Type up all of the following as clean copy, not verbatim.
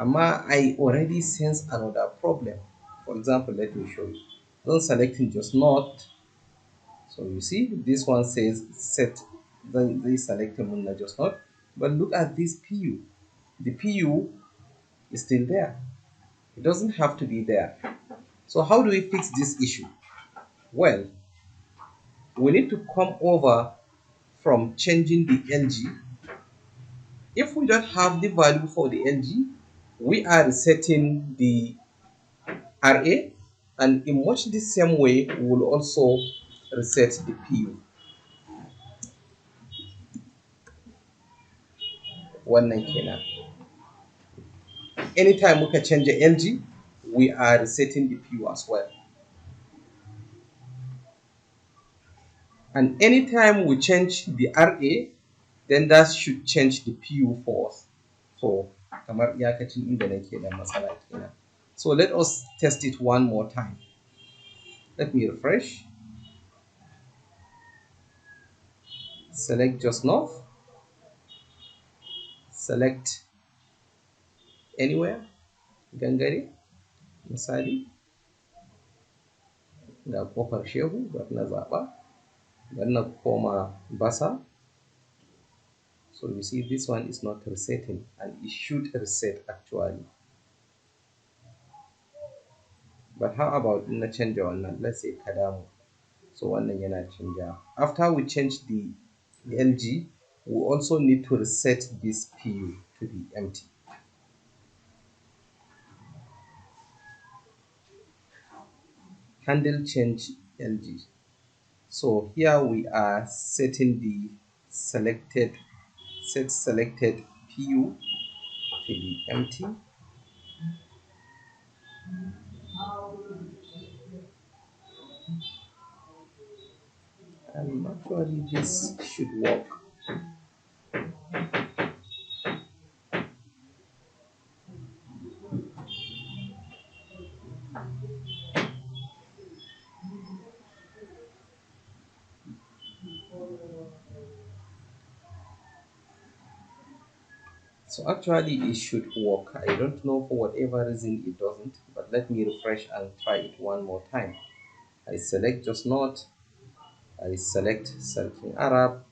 I already sense another problem. For example, let me show you. Don't selecting just not. So you see, this one says set. Then they selecting just not. But look at this PU. The PU is still there. It doesn't have to be there. So how do we fix this issue? Well, we need to come over from changing the LG. If we don't have the value for the LG, we are resetting the RA, and in much the same way, we will also reset the PU. Wannan kenan. Anytime we can change the LG, we are resetting the PU as well. And anytime we change the RA, then that should change the PU for us. So kamar iyakacin inda nake da matsala kenan. So let us test it one more time. Let me refresh. Select just north. Select anywhere. Gangare. Misali. Ga kofar shehu ga na zaɓa. Then na koma basa. So you see this one is not resetting, and it should reset actually. But how about in a change one? Let's say Kadamu. So one yana change. After we change the LG, we also need to reset this PU to be empty. Handle change LG. So here we are setting the selected PU to be empty. And actually this should work. So actually it should work. I don't know for whatever reason it doesn't, but let me refresh and try it one more time. I select just not, I select Sultan Arab,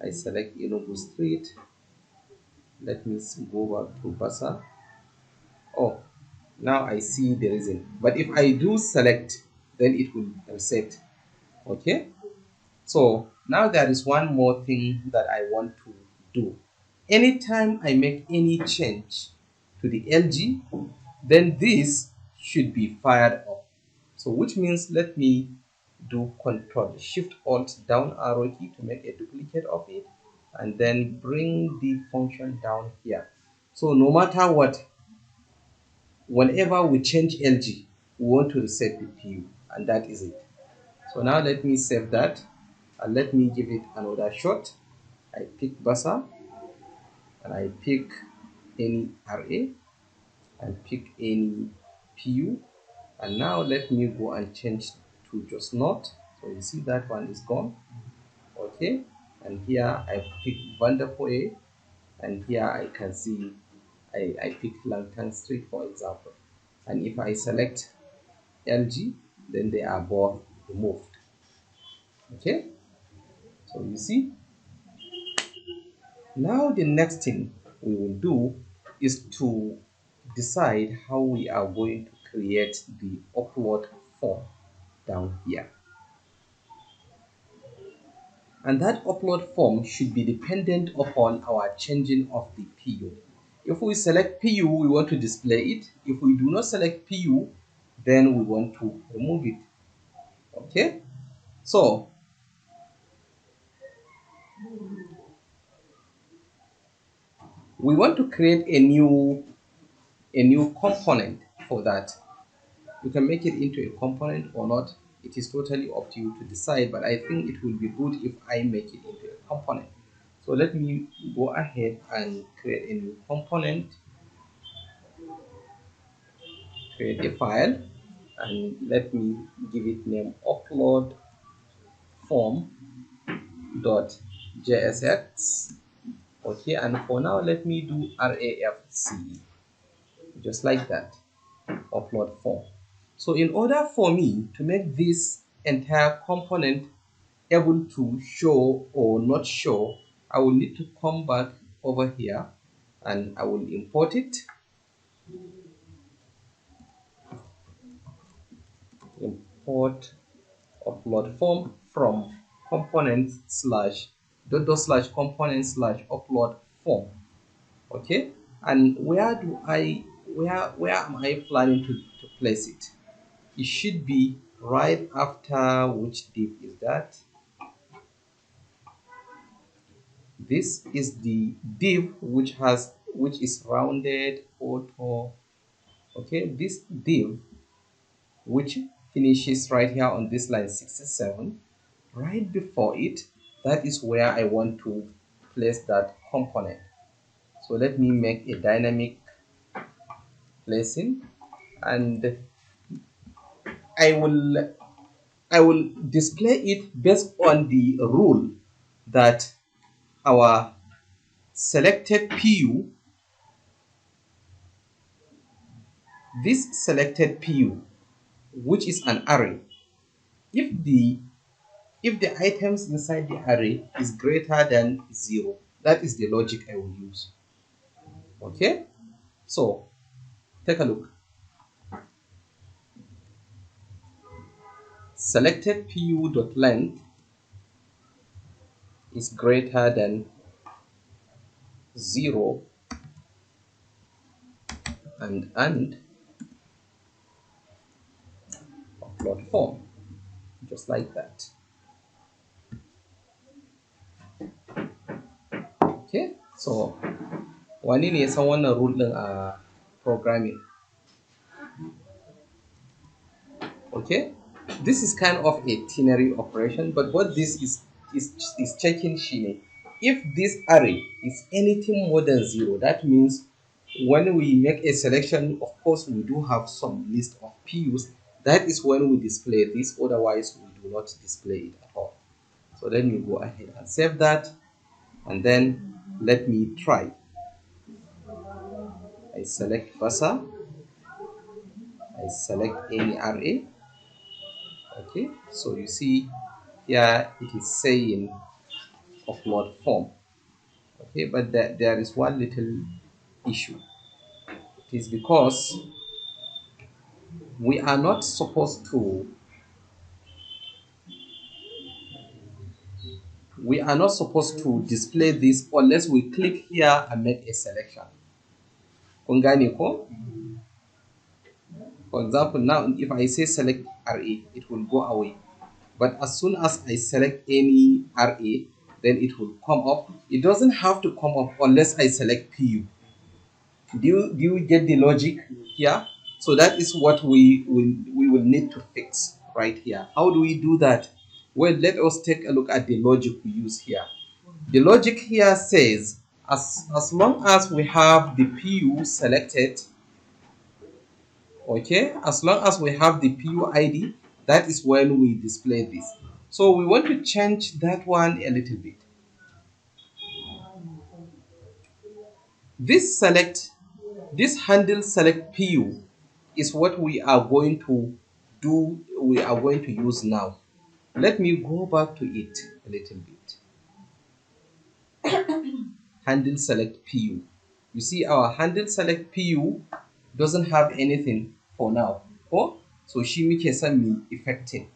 I select Enugu Street. Let me go back to Basa. Oh, now I see the reason. But if I do select, then it will reset. Okay, so now there is one more thing that I want to do. Anytime I make any change to the LG, then this should be fired up. So which means let me do Control Shift Alt down arrow key to make a duplicate of it, and then bring the function down here. So no matter what, whenever we change LG, we want to reset the PU, and that is it. So now let me save that, and let me give it another shot. I pick Basa, and I pick any RA, and pick any PU, and now let me go and change to just not. So you see that one is gone. Okay, and here I pick Vanderpoe, and here I can see I pick Langton Street, for example. And if I select LG, then they are both removed. Okay, so you see, now the next thing we will do is to decide how we are going to create the upload form down here. And that upload form should be dependent upon our changing of the PU. If we select PU, we want to display it. If we do not select PU, then we want to remove it. Okay, so we want to create a new component for that. You can make it into a component or not. It is totally up to you to decide, but I think it will be good if I make it into a component. So let me go ahead and create a new component, create a file, and let me give it name upload form.jsx. Okay, and for now let me do RAFCE, just like that, upload form. So in order for me to make this entire component able to show or not show, I will need to come back over here and I will import it, import upload form from component slash dot slash component slash upload form. Okay, and where am I planning to place it? It should be right after, which div is that? This is the div which is rounded auto. Okay, this div which finishes right here on this line 67, right before it, that is where I want to place that component. So let me make a dynamic placing, and I will display it based on the rule that our selected PU, this selected PU, which is an array, if the items inside the array is greater than 0, that is the logic I will use. Okay, so take a look. Selected PU dot length is greater than 0 and upload form, just like that. Okay, so wani ne ya san wannan rule din a programming? Okay, this is kind of a ternary operation, but what this is checking shine, if this array is anything more than 0, that means when we make a selection, of course we do have some list of PUs. That is when we display this, otherwise we do not display it at all. So let me go ahead and save that, and then let me try. I select Versa, I select any array. Okay, so you see here it is saying upload form. Okay, but there is one little issue. It is because we are not supposed to display this unless we click here and make a selection. Kun gane ko? For example, now if I say select array, it will go away. But as soon as I select any array, then it will come up. It doesn't have to come up unless I select PU. Do you get the logic here? So that is what we will need to fix right here. How do we do that? Well, let us take a look at the logic we use here. The logic here says as long as we have the PU selected, okay, as long as we have the PU ID, that is when we display this. So we want to change that one a little bit. This handle select PU is what we are going to do, we are going to use now. Let me go back to it a little bit. Handle select PU. You see our handle select PU doesn't have anything for now. Oh, so shi muke son mu effecting.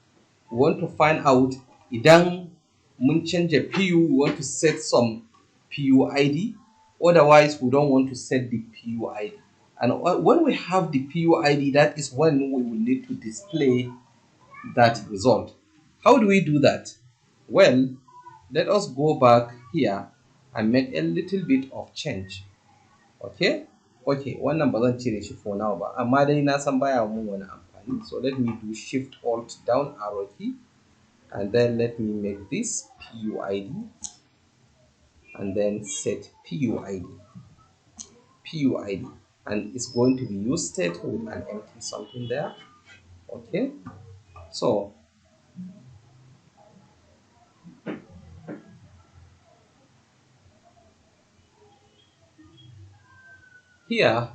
We want to find out idan mun canja PU, we want to set some PU ID. Otherwise, we don't want to set the PU ID. And when we have the PU ID, that is when we will need to display that result. How do we do that? Well, let us go back here and make a little bit of change. Okay? Okay, wannan ba zan cire shi for now ba, amma dai na san baya mun wani amfani. So let me do Shift Alt down arrow key, and then let me make this PUID, and then set PUID, and it's going to be used with an empty something there. Okay, so here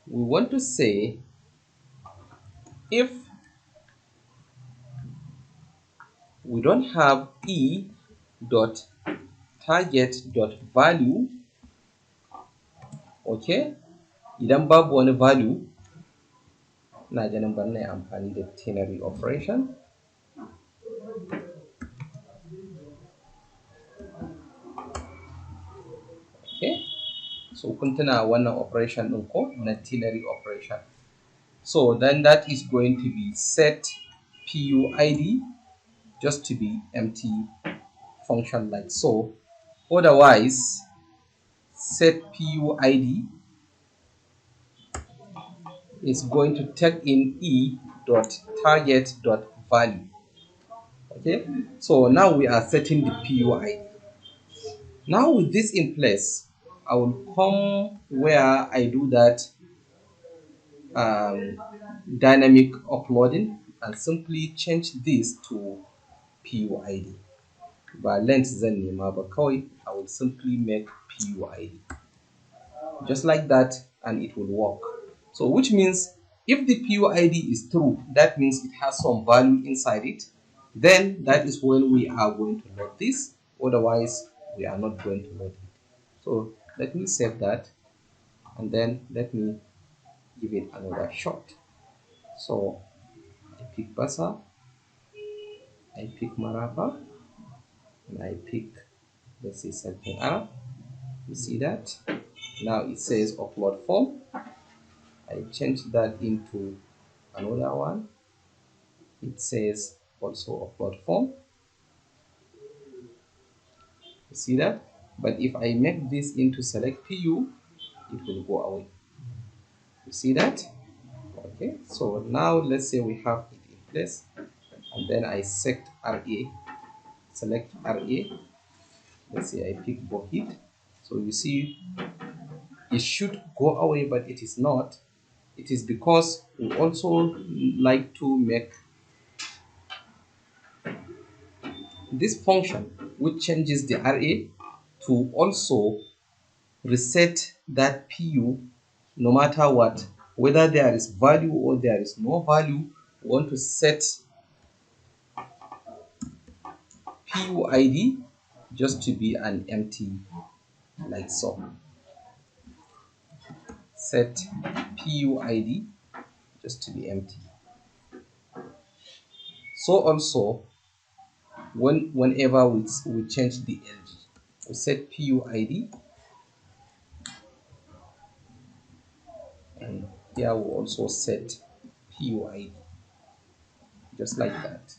we want to say if we don't have e dot target dot value, okay, idan babu wani value na ganin bari na yi amfani da ternary operation. Okay, so kun tuna wannan operation ɗin ko na ternary operation. So then that is going to be set PUID just to be empty function like so. Otherwise, set PUID is going to take in e dot target dot value. Okay, so now we are setting the PUID. Now with this in place, I will come where I do that dynamic uploading and simply change this to PUID. By length zan nema ba kawai, I will simply make PUID. Just like that, and it will work. So which means if the PUID is true, that means it has some value inside it. Then that is when we are going to load this. Otherwise, we are not going to load it. So let me save that, and then let me give it another shot. So I pick Basa, I pick Marapa, and I pick, let's say, something Arab. You see that? Now it says upload form. I change that into another one. It says also upload form. You see that? But if I make this into select PU, it will go away. You see that? Okay, so now let's say we have it in place, and then I select RA. Let's say I pick Bohid. So you see, it should go away, but it is not. It is because we also like to make this function which changes the RA to also reset that PU no matter what, whether there is value or there is no value. We want to set PUID just to be an empty like so. Set PUID just to be empty. So also whenever we change the LG, we set PUID, and here we also set PUID just like that.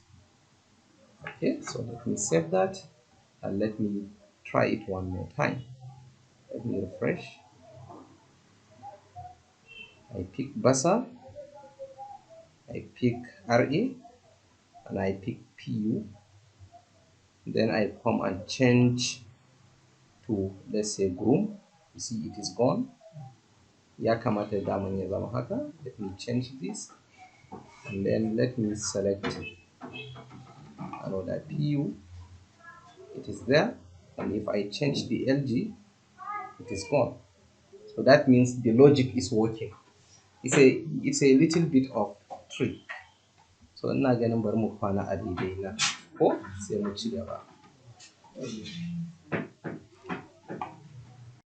Okay, so let me save that and let me try it one more time. Let me refresh. I pick Basa, I pick RA, and I pick PU. Then I come and change to, let's say, groom. You see it is gone. Ya kamata daman ya zama haka. Let me change this, and then let me select another PU. It is there, and if I change the LG, it is gone. So that means the logic is working. It's a little bit of trick. So ina ganin bari mu kwana a daidai na ko sai mu ci gaba.